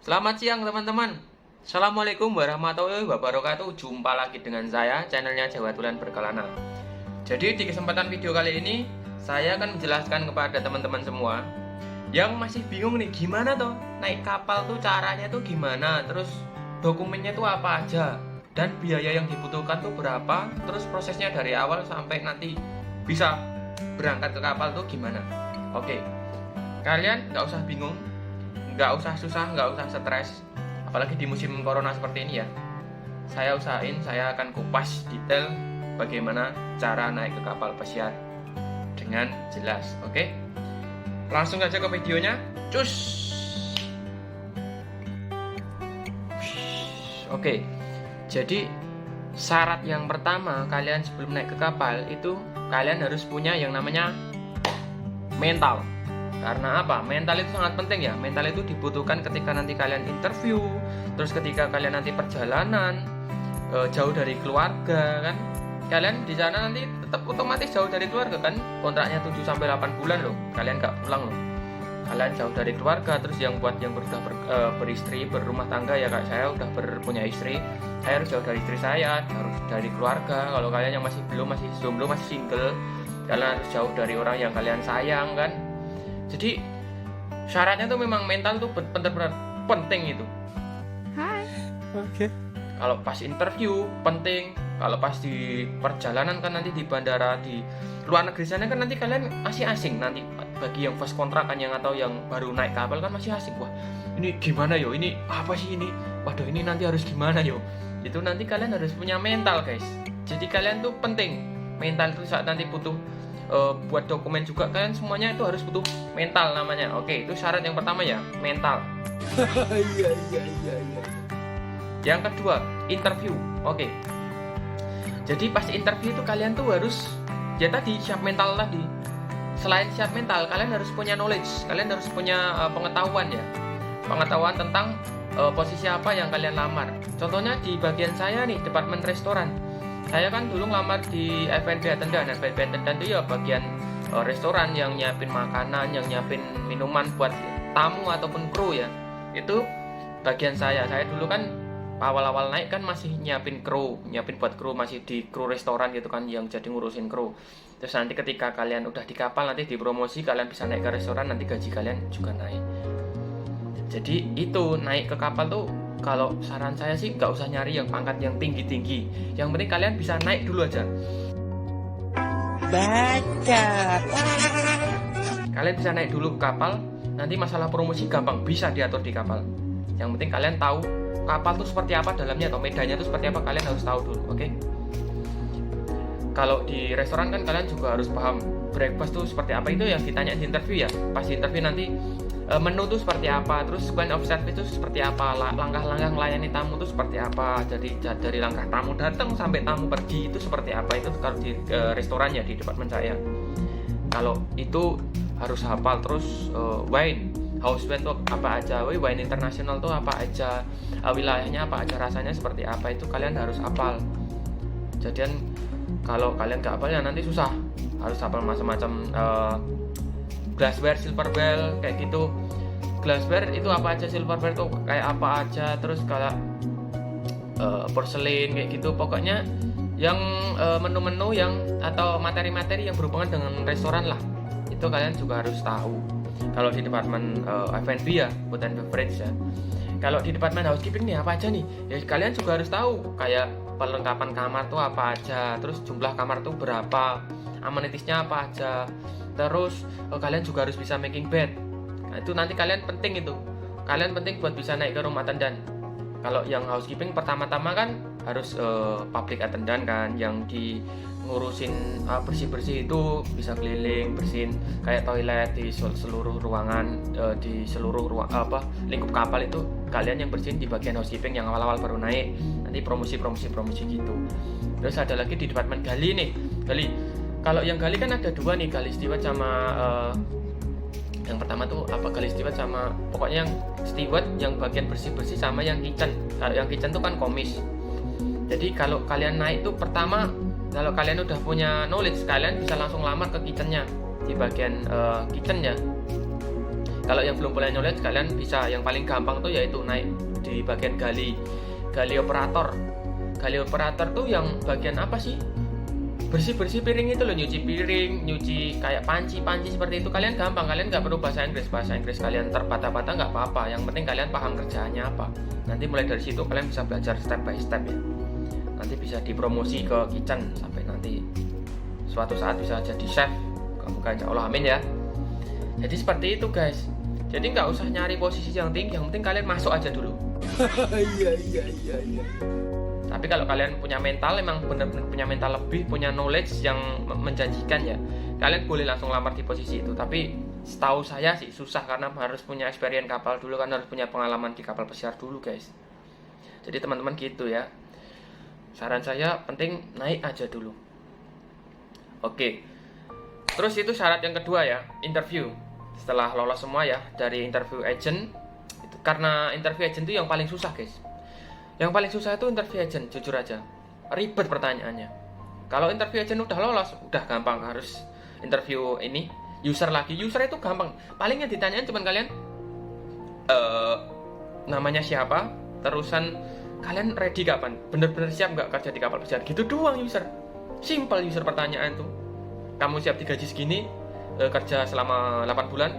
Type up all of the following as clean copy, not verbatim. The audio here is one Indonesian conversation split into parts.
Selamat siang teman-teman. Assalamualaikum warahmatullahi wabarakatuh. Jumpa lagi dengan saya, channelnya Jawa Tulen Berkelana. Jadi di kesempatan video kali ini saya akan menjelaskan kepada teman-teman semua yang masih bingung nih, gimana tuh naik kapal tuh caranya tuh gimana, terus dokumennya tuh apa aja, dan biaya yang dibutuhkan tuh berapa, terus prosesnya dari awal sampai nanti bisa berangkat ke kapal tuh gimana. Oke, kalian nggak usah bingung, nggak usah susah, nggak usah stres, apalagi di musim corona seperti ini ya. Saya usahain saya akan kupas detail bagaimana cara naik ke kapal pesiar dengan jelas. Oke, langsung aja ke videonya, cus. Oke, jadi syarat yang pertama kalian sebelum naik ke kapal itu kalian harus punya yang namanya mental. Karena apa? Mental itu sangat penting ya. Mental itu dibutuhkan ketika nanti kalian interview, terus ketika kalian nanti perjalanan jauh dari keluarga kan. Kalian di sana nanti tetap otomatis jauh dari keluarga kan. Kontraknya 7 sampai 8 bulan loh. Kalian nggak pulang loh. Kalian jauh dari keluarga. Terus yang buat yang sudah beristri, berumah tangga ya, kayak saya udah punya istri, saya harus jauh dari istri saya, harus dari keluarga. Kalau kalian yang masih belum, masih jomblo, masih single, kalian harus jauh dari orang yang kalian sayang kan. Jadi syaratnya tuh memang mental tuh benar-benar penting itu. Hai. Oke. Kalau pas interview penting, kalau pas di perjalanan kan nanti di bandara di luar negeri sana kan nanti kalian masih asing. Nanti bagi yang first kontrak kan, yang atau yang baru naik kapal kan masih asing. Wah, ini gimana yo? Ini apa sih ini? Waduh, ini nanti harus gimana yo? Itu nanti kalian harus punya mental, guys. Jadi kalian tuh penting. Mental itu saat nanti butuh buat dokumen juga, kalian semuanya itu harus butuh mental namanya. Oke, itu syarat yang pertama ya, mental. Iya. Yang kedua, interview. Oke, jadi pas interview itu kalian tuh harus ya tadi siap mental tadi. Selain siap mental, kalian harus punya knowledge, kalian harus punya pengetahuan ya, pengetahuan tentang posisi apa yang kalian lamar. Contohnya di bagian saya nih, departemen restoran. Saya kan dulu ngelamar di F&B attendant. F&B attendant itu ya bagian restoran yang nyiapin makanan, yang nyiapin minuman buat tamu ataupun kru ya. Itu bagian saya. Saya dulu kan awal-awal naik kan masih nyiapin kru, nyiapin buat kru, masih di kru restoran gitu kan, yang jadi ngurusin kru. Terus nanti ketika kalian udah di kapal, nanti dipromosi, kalian bisa naik ke restoran, nanti gaji kalian juga naik. Jadi itu naik ke kapal tuh, kalau saran saya sih nggak usah nyari yang pangkat yang tinggi-tinggi. Yang penting kalian bisa naik dulu aja. Baca. Kalian bisa naik dulu ke kapal, nanti masalah promosi gampang, bisa diatur di kapal. Yang penting kalian tahu kapal tuh seperti apa dalamnya, atau medannya tuh seperti apa, kalian harus tahu dulu, oke? Kalau di restoran kan kalian juga harus paham breakfast tuh seperti apa, itu yang ditanya di interview ya. Pas di interview nanti menu tuh seperti apa, terus point of service itu seperti apa, langkah-langkah melayani tamu itu seperti apa, dari langkah tamu datang sampai tamu pergi itu seperti apa. Itu kalau di restoran ya, di departemen saya. Kalau itu harus hafal. Terus wine, house wine tuh apa aja, wine internasional tuh apa aja, wilayahnya apa aja, rasanya seperti apa, itu kalian harus hafal. Jadian kalau kalian nggak hafal ya nanti susah, harus hafal macam-macam. Glassware, silverware kayak gitu. Glassware itu apa aja, silverware tuh kayak apa aja, terus kalau porcelain kayak gitu. Pokoknya yang menu-menu yang atau materi-materi yang berhubungan dengan restoran lah, itu kalian juga harus tahu. Kalau di departemen F&B ya, food and beverage ya. Kalau di departemen housekeeping nih apa aja nih ya, kalian juga harus tahu. Kayak perlengkapan kamar tuh apa aja, terus jumlah kamar tuh berapa, amenitiesnya apa aja. Terus kalian juga harus bisa making bed. Nah, itu nanti kalian penting itu. Kalian penting buat bisa naik ke room attendant. Kalau yang housekeeping pertama-tama kan harus public attendant kan, yang di ngurusin bersih-bersih itu, bisa keliling bersihin kayak toilet di seluruh ruangan, di seluruh lingkup kapal itu kalian yang bersihin di bagian housekeeping yang awal-awal baru naik. Nanti promosi gitu. Terus ada lagi di departemen gali nih, gali. Kalau yang gali kan ada dua nih, gali steward sama yang pertama tuh apa, gali steward sama pokoknya yang steward yang bagian bersih-bersih, sama yang kitchen. Kalau yang kitchen tuh kan komis. Jadi kalau kalian naik tuh pertama, kalau kalian udah punya knowledge, kalian bisa langsung lamar ke kitchennya, di bagian kitchen ya. Kalau yang belum punya knowledge, kalian bisa yang paling gampang tuh yaitu naik di bagian gali operator. Gali operator tuh yang bagian apa sih? Bersih piring itu loh, nyuci piring, nyuci kayak panci seperti itu. Kalian gampang, kalian nggak perlu bahasa Inggris kalian terbata-bata nggak apa-apa. Yang penting kalian paham kerjaannya apa. Nanti mulai dari situ kalian bisa belajar step by step ya. Nanti bisa dipromosi ke kitchen sampai nanti suatu saat bisa jadi chef. Semoga insya Allah, amin ya. Jadi seperti itu guys. Jadi nggak usah nyari posisi yang tinggi, yang penting kalian masuk aja dulu. Iya. Tapi kalau kalian punya mental, emang benar-benar punya mental lebih, punya knowledge yang menjanjikan ya, kalian boleh langsung lamar di posisi itu. Tapi setahu saya sih susah karena harus punya experience kapal dulu, kan harus punya pengalaman di kapal pesiar dulu guys. Jadi teman-teman gitu ya. Saran saya penting naik aja dulu. Oke. Terus itu syarat yang kedua ya, interview. Setelah lolos semua ya dari interview agent, itu karena interview agent itu yang paling susah guys. Yang paling susah itu interview agent, jujur aja. Ribet pertanyaannya. Kalau interview agent udah lolos, udah gampang. Harus interview ini user lagi. User itu gampang. Paling yang ditanyain cuman kalian namanya siapa, terusan kalian ready kapan, bener-bener siap nggak kerja di kapal pesiar, gitu doang user. Simple user pertanyaan tuh. Kamu siap digaji segini, kerja selama 8 bulan,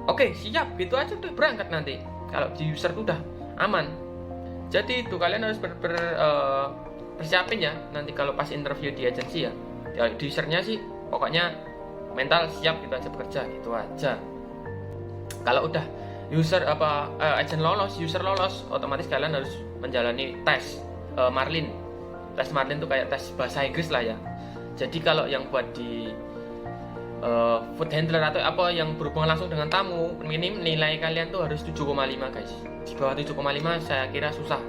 oke siap, gitu aja udah berangkat nanti. Kalau di user tuh udah aman. Jadi itu kalian harus persiapin ya nanti kalau pas interview di agensi ya. Di usernya sih pokoknya mental siap gitu aja bekerja, gitu aja. Kalau udah user agent lolos, user lolos, otomatis kalian harus menjalani tes Marlin. Tes Marlin tuh kayak tes bahasa Inggris lah ya. Jadi kalau yang buat di food handler atau apa yang berhubungan langsung dengan tamu, minim nilai kalian tuh harus 7,5 guys. Di bawah 7,5 saya kira susah.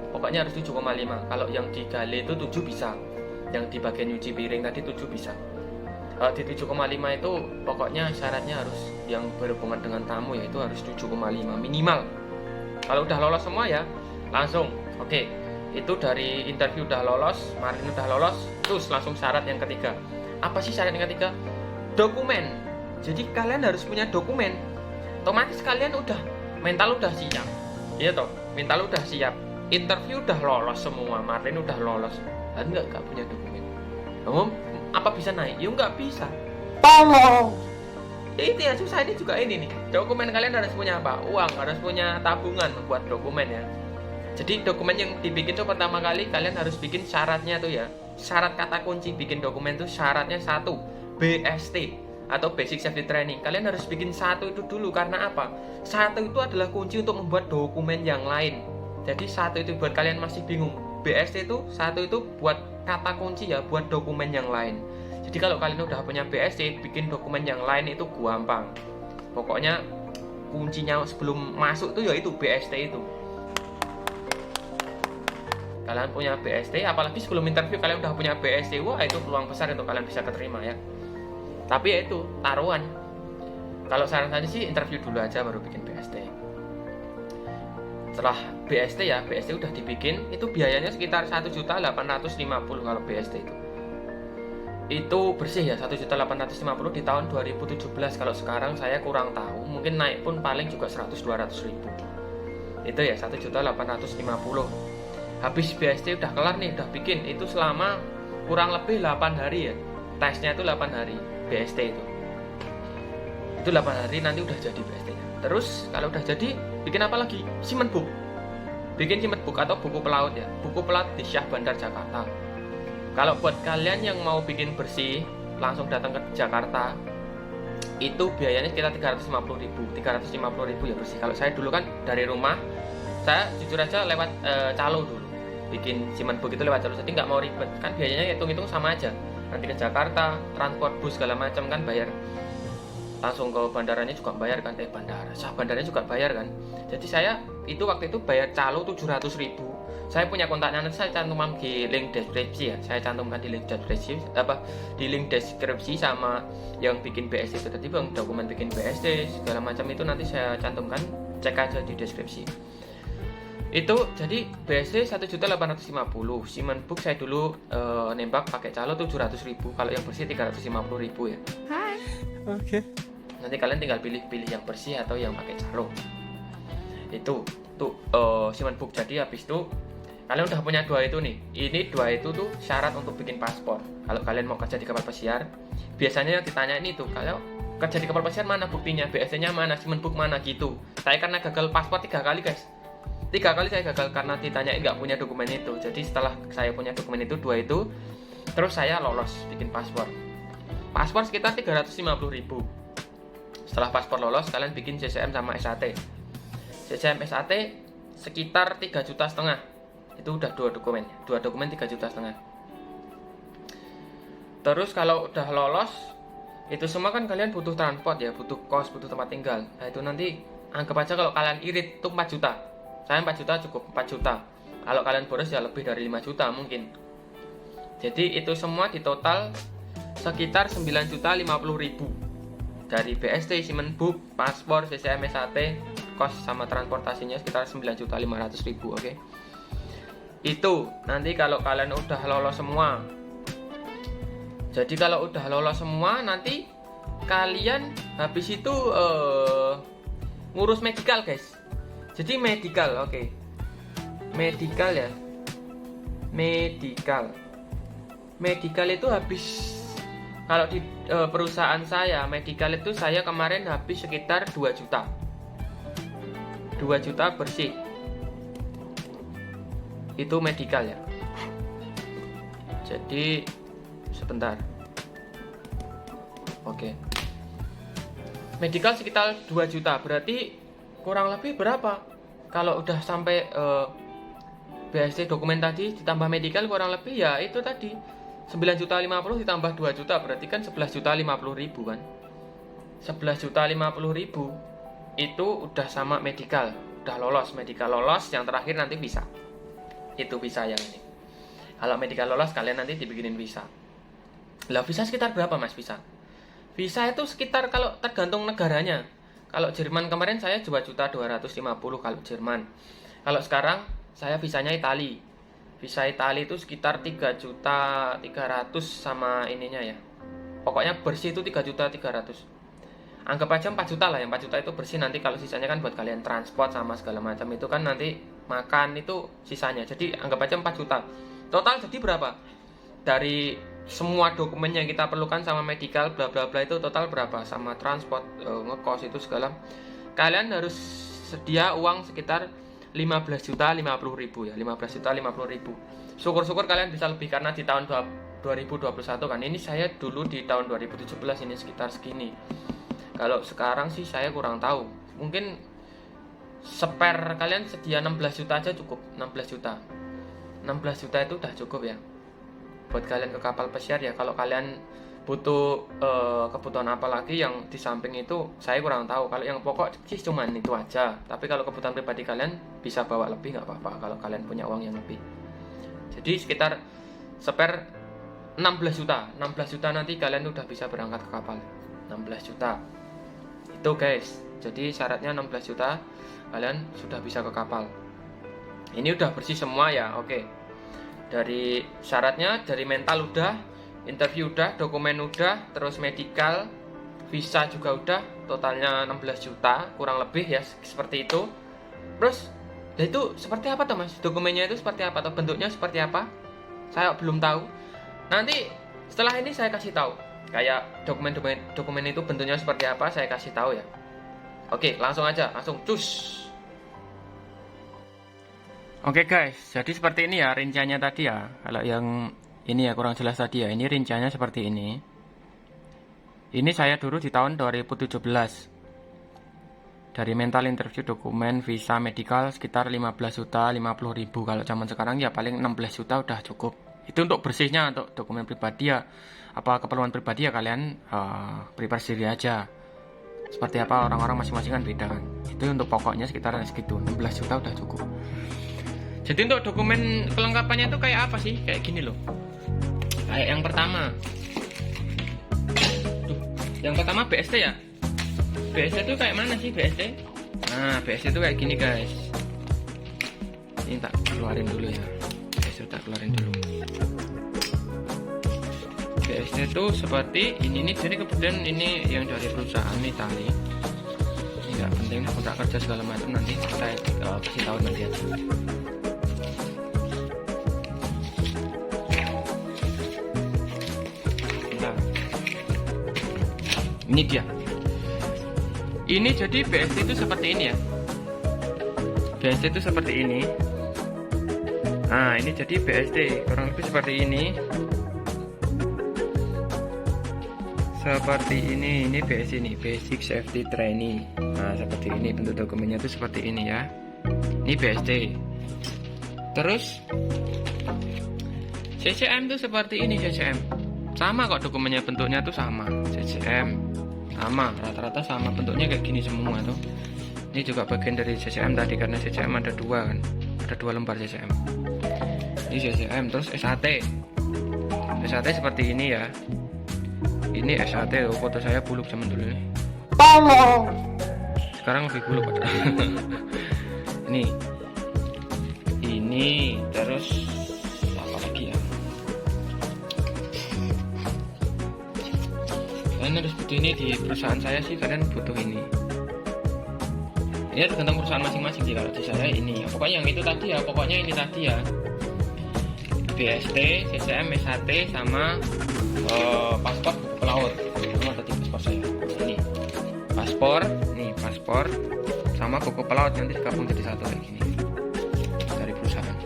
Pokoknya harus 7,5. Kalau yang di gale itu 7 bisa. Yang di bagian nyuci piring tadi 7 bisa. Di 7,5 itu pokoknya syaratnya harus yang berhubungan dengan tamu, yaitu harus 7,5 minimal. Kalau udah lolos semua ya langsung oke. Itu dari interview udah lolos, Marlin udah lolos, terus langsung syarat yang ketiga. Apa sih syarat yang ketiga? Dokumen. Jadi kalian harus punya dokumen. Otomatis kalian udah mental udah siap. Iya toh, mental udah siap. Interview udah lolos semua, Marlin udah lolos. Dan nggak punya dokumen. Kamu apa bisa naik? Ya nggak bisa. Tolong. Ya itu yang susah ini juga ini nih. Dokumen kalian harus punya apa? Uang, harus punya tabungan buat dokumen ya. Jadi dokumen yang dibikin tuh pertama kali kalian harus bikin syaratnya tuh ya. Syarat kata kunci bikin dokumen tuh syaratnya 1, BST atau Basic Safety Training. Kalian harus bikin 1 itu dulu karena apa? 1 itu adalah kunci untuk membuat dokumen yang lain. Jadi 1 itu buat kalian masih bingung. BST itu 1 itu buat kata kunci ya, buat dokumen yang lain. Jadi kalau kalian udah punya BST, bikin dokumen yang lain itu gampang. Pokoknya kuncinya sebelum masuk tuh ya itu BST itu. Kalian punya BST, apalagi sebelum interview kalian udah punya BST, wah itu peluang besar untuk kalian bisa keterima ya. Tapi ya itu taruhan. Kalau saran saya sih interview dulu aja baru bikin BST. Setelah BST ya, BST udah dibikin, itu biayanya sekitar 1.850.000 kalau BST itu. Itu bersih ya, 1.850.000 di tahun 2017. Kalau sekarang saya kurang tahu, mungkin naik pun paling juga 100-200.000. Itu ya 1.850.000. Habis BST udah kelar nih, udah bikin, itu selama kurang lebih 8 hari ya. Tesnya itu 8 hari BST itu. Itu 8 hari nanti udah jadi BST-nya. Terus kalau udah jadi, bikin apa lagi? Seaman book. Bikin seaman book atau buku pelaut ya. Buku pelaut di Syah Bandar Jakarta. Kalau buat kalian yang mau bikin bersih, langsung datang ke Jakarta, itu biayanya sekitar 350.000 ya bersih. Kalau saya dulu kan dari rumah, saya jujur aja lewat calo dulu. Bikin seaman book itu lewat calo, jadi nggak mau ribet. Kan biayanya hitung-hitung sama aja. Nanti ke Jakarta, transport bus segala macam kan bayar. Langsung ke bandaranya juga bayar kan, bandara. Syah bandaranya juga bayar kan. Jadi saya itu waktu itu bayar calo 700.000. Saya punya kontaknya, nanti saya cantumkan di link deskripsi ya. Saya cantumkan di link deskripsi di link deskripsi sama yang bikin BST itu tadi bang, dokumen bikin BST segala macam itu nanti saya cantumkan, cek aja di deskripsi. Itu jadi BST 1.850.000. Seaman book saya dulu nembak pakai calo 700.000. Kalau yang bersih 350.000 ya. Oke. Nanti kalian tinggal pilih yang bersih atau yang pakai jarum. Itu tuh Simen Book. Jadi habis itu kalian udah punya 2 itu nih. Ini 2 itu tuh syarat untuk bikin paspor. Kalau kalian mau kerja di kapal pesiar, biasanya ditanya ini tuh, kalau kerja di kapal pesiar mana buktinya, BSC-nya mana, Simen Book mana gitu. Saya karena gagal paspor 3 kali guys. 3 kali saya gagal karena ditanyain nggak punya dokumen itu. Jadi setelah saya punya dokumen itu 2 itu, terus saya lolos bikin paspor. Paspor sekitar 350.000. Setelah paspor lolos, kalian bikin CCM sama SAT. CCM SAT sekitar 3,5 juta. Itu udah 2 dokumen. 2 dokumen 3,5 juta. Terus kalau udah lolos, itu semua kan kalian butuh transport ya, butuh kos, butuh tempat tinggal. Nah itu nanti anggap aja kalau kalian irit itu 4 juta. Saya 4 juta cukup 4 juta. Kalau kalian boros ya lebih dari 5 juta mungkin. Jadi itu semua di total sekitar 9.050.000. Dari BST, Simen Book, paspor, CCM, SAT, kos sama transportasinya sekitar 9.500.000, oke. Itu nanti kalau kalian udah lolos semua. Jadi kalau udah lolos semua, nanti kalian habis itu ngurus medical guys. Jadi medical, oke. Medical ya. Medical itu habis. Kalau di perusahaan saya, medical itu saya kemarin habis sekitar 2 juta. 2 juta bersih. Itu medical ya. Jadi sebentar. Oke. Medical sekitar 2 juta. Berarti kurang lebih berapa? Kalau udah sampai BSC dokumen tadi ditambah medical kurang lebih ya itu tadi 9.050.000 ditambah 2 juta berarti kan 11.050.000 kan. 11.050.000 itu udah sama medical, udah lolos, medical lolos, yang terakhir nanti visa. Itu visa yang ini. Kalau medical lolos kalian nanti dibikinin visa. Lah visa sekitar berapa Mas visa? Visa itu sekitar kalau tergantung negaranya. Kalau Jerman kemarin saya 2.250.000 kalau Jerman. Kalau sekarang saya visanya Itali. Visa Itali itu sekitar 3.300.000 sama ininya ya. Pokoknya bersih itu 3.300.000. Anggap aja 4 juta lah, yang 4 juta itu bersih, nanti kalau sisanya kan buat kalian transport sama segala macam itu kan nanti makan itu sisanya. Jadi anggap aja 4 juta. Total jadi berapa? Dari semua dokumen yang kita perlukan sama medical bla bla bla itu total berapa? Sama transport, ngekos itu segala. Kalian harus sedia uang sekitar 15.050.000 ya, 15.050.000. Syukur-syukur kalian bisa lebih karena di tahun 2021 kan. Ini saya dulu di tahun 2017 ini sekitar segini. Kalau sekarang sih saya kurang tahu. Mungkin spare kalian sedia 16 juta aja cukup. 16 juta. 16 juta itu udah cukup ya. Buat kalian ke kapal pesiar ya. Kalau kalian butuh kebutuhan apa lagi yang di samping itu saya kurang tahu. Kalau yang pokok sih cuman itu aja. Tapi kalau kebutuhan pribadi kalian bisa bawa lebih nggak apa-apa kalau kalian punya uang yang lebih. Jadi sekitar spare 16 juta. 16 juta nanti kalian udah bisa berangkat ke kapal. 16 juta. Itu guys. Jadi syaratnya 16 juta kalian sudah bisa ke kapal. Ini udah bersih semua ya. Oke. Dari syaratnya, dari mental udah, interview udah, dokumen udah, terus medical, visa juga udah, totalnya 16 juta kurang lebih ya seperti itu. Terus ya itu seperti apa tuh Mas? Dokumennya itu seperti apa atau bentuknya seperti apa? Saya belum tahu. Nanti setelah ini saya kasih tahu. Kayak dokumen itu bentuknya seperti apa saya kasih tahu ya. Oke, langsung aja, langsung cus. Oke guys, jadi seperti ini ya rinciannya tadi ya. Kalau yang ini ya kurang jelas tadi ya. Ini rinciannya seperti ini. Ini saya dulu di tahun 2017. Dari mental, interview, dokumen, visa, medical sekitar 15.050.000. Kalau zaman sekarang ya paling 16 juta udah cukup. Itu untuk bersihnya, untuk dokumen pribadi ya. Apa keperluan pribadi ya kalian prepare sendiri aja. Seperti apa orang-orang masing-masing kan beda kan. Itu untuk pokoknya sekitar segitu. 16 juta udah cukup. Jadi untuk dokumen kelengkapannya itu kayak apa sih? Kayak gini loh. Kayak yang pertama. Yang pertama BST ya. BST itu kayak mana sih BST? Nah, BST itu kayak gini guys. Ini tak keluarin dulu ya. BST tak keluarin dulu. BST itu seperti ini nih. Jadi kemudian ini yang dari perusahaan Itali. Ini nggak penting, kontrak kerja segala macam nanti saya kasih tahu nanti aja. Nah, ini dia. Ini jadi BST itu seperti ini ya. BST itu seperti ini. Nah, ini jadi BST kurang lebih seperti ini. Seperti ini BST ini, Basic Safety Training. Nah, seperti ini bentuk dokumennya itu seperti ini ya. Ini BST. Terus CCM itu seperti ini CCM. Sama kok dokumennya, bentuknya tuh sama. CCM sama, rata-rata sama bentuknya kayak gini semua tuh. Ini juga bagian dari CCM tadi karena CCM ada dua kan. Ada 2 lembar CCM. Ini CCM, terus SAT. SAT seperti ini ya. Ini SAT loh, foto saya buluk zaman dulu nih. Sekarang lebih buluk pada. Ini terus apa lagi ya? Kalian harus butuh ini di perusahaan saya sih, kalian butuh ini. Ini tergantung perusahaan masing-masing sih, kalau di saya ini. Pokoknya yang itu tadi ya, pokoknya ini tadi ya. BST, CCM, SAT sama paspor buku pelaut. Sama tadi paspor saya. Ini paspor sama buku pelaut nanti digabung jadi satu kayak gini. Dari perusahaan.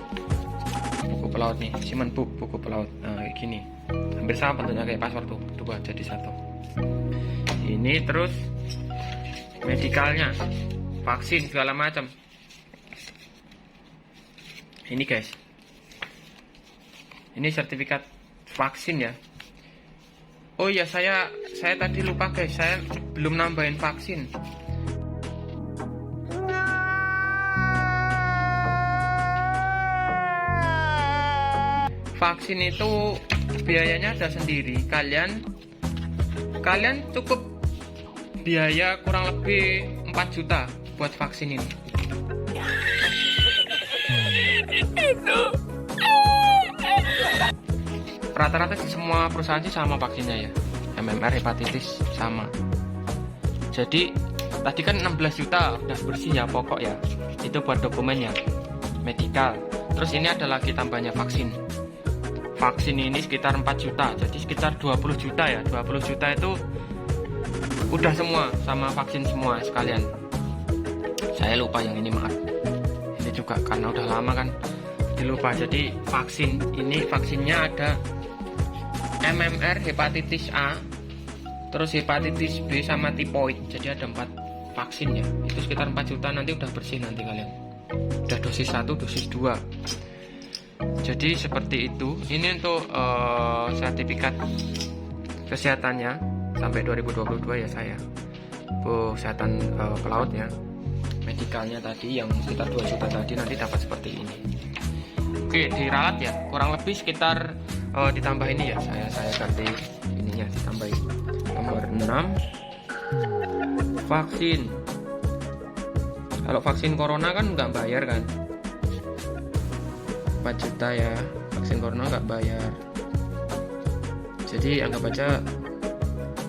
Buku pelaut nih, Simen Book buku pelaut. Nah, kayak gini. Hampir sama bentuknya kayak paspor tuh, dua jadi satu. Ini terus medikalnya, vaksin segala macam. Ini guys. Ini sertifikat vaksin ya. Oh iya, saya tadi lupa guys, saya belum nambahin vaksin. Vaksin itu biayanya ada sendiri. Kalian cukup biaya kurang lebih 4 juta buat vaksin ini. Rata-rata sih semua perusahaan sih sama vaksinnya ya. MMR, hepatitis sama. Jadi tadi kan 16 juta udah bersih ya pokok ya. Itu buat dokumennya, medikal. Terus ini ada lagi tambahnya vaksin. Vaksin ini sekitar 4 juta. Jadi sekitar 20 juta ya. 20 juta itu udah semua sama vaksin semua sekalian. Saya lupa yang ini, maaf. Ini juga karena udah lama kan dilupa. Jadi vaksin ini, vaksinnya ada MMR, hepatitis A, terus hepatitis B sama tipoid. Jadi ada 4 vaksin ya. Itu sekitar 4 juta, nanti udah bersih nanti kalian. Udah dosis 1, dosis 2. Jadi seperti itu. Ini untuk sertifikat kesehatannya sampai 2022 ya saya. Kesehatan pelaut ya. Medikalnya tadi yang sekitar 2 juta tadi nanti dapat seperti ini. Oke, diralat ya. Kurang lebih sekitar ditambah ini ya. Saya ganti ininya, ditambahin nomor 6. Vaksin. Kalau vaksin corona kan nggak bayar kan. 4 juta ya. Vaksin corona nggak bayar. Jadi anggap aja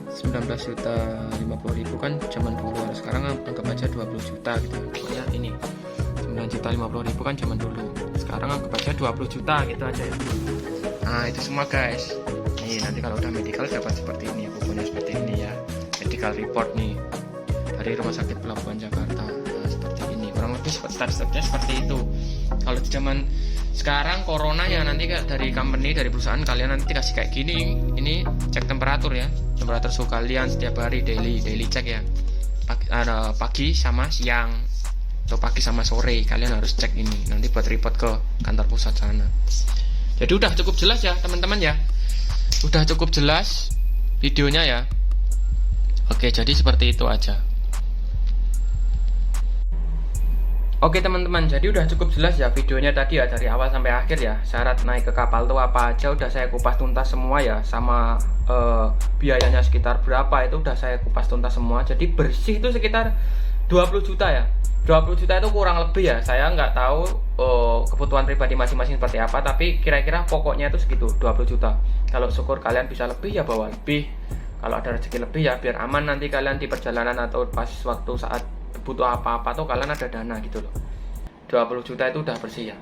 19 juta 50 ribu kan zaman dulu. Sekarang anggap aja 20 juta gitu. Pokoknya ini 9 juta 50 ribu kan zaman dulu. Sekarang anggap aja 20 juta gitu aja ya. Nah itu semua guys. Nih nanti kalau udah medical dapat seperti ini, bukunya seperti ini ya. Medical report nih dari Rumah Sakit Pelabuhan Jakarta. Nah seperti ini, kurang lebih step-stepnya seperti itu. Kalau di zaman sekarang corona ya, nanti dari company, dari perusahaan kalian nanti dikasih kayak gini. Ini cek temperatur ya, temperatur suhu kalian setiap hari, daily cek ya. Pagi sama siang atau pagi sama sore kalian harus cek ini. Nanti buat report ke kantor pusat sana. Jadi udah cukup jelas ya teman-teman ya. Udah cukup jelas videonya ya. Oke, jadi seperti itu aja. Oke teman-teman, jadi udah cukup jelas ya videonya tadi ya, dari awal sampai akhir ya. Syarat naik ke kapal tuh apa aja udah saya kupas tuntas semua ya. Sama biayanya sekitar berapa itu udah saya kupas tuntas semua. Jadi bersih itu sekitar 20 juta ya. 20 juta itu kurang lebih ya, saya nggak tahu kebutuhan pribadi masing-masing seperti apa, tapi kira-kira pokoknya itu segitu, 20 juta. Kalau syukur kalian bisa lebih ya bawa lebih, kalau ada rezeki lebih ya biar aman nanti kalian di perjalanan atau pas waktu saat butuh apa-apa tuh kalian ada dana gitu loh. 20 juta itu udah bersih ya.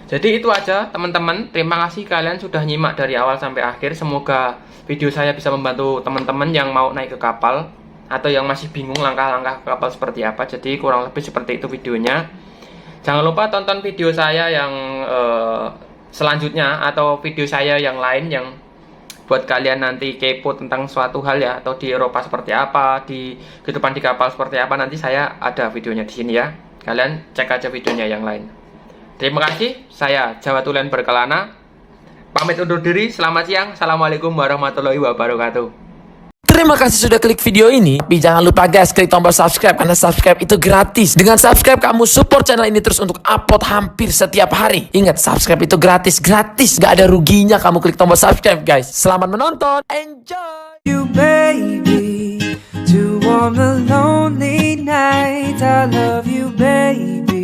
Jadi itu aja teman-teman, terima kasih kalian sudah nyimak dari awal sampai akhir. Semoga video saya bisa membantu teman-teman yang mau naik ke kapal atau yang masih bingung langkah-langkah kapal seperti apa. Jadi kurang lebih seperti itu videonya. Jangan lupa tonton video saya yang selanjutnya atau video saya yang lain yang buat kalian nanti kepo tentang suatu hal ya, atau di Eropa seperti apa, di kehidupan di kapal seperti apa, nanti saya ada videonya di sini ya. Kalian cek aja videonya yang lain. Terima kasih, saya Jawa Tulen Berkelana. Pamit undur diri, selamat siang. Assalamualaikum warahmatullahi wabarakatuh. Terima kasih sudah klik video ini. Tapi jangan lupa guys, klik tombol subscribe karena subscribe itu gratis. Dengan subscribe kamu support channel ini terus untuk upload hampir setiap hari. Ingat, subscribe itu gratis, gak ada ruginya kamu klik tombol subscribe guys. Selamat menonton, enjoy. You baby, to warm the lonely night. I love you baby.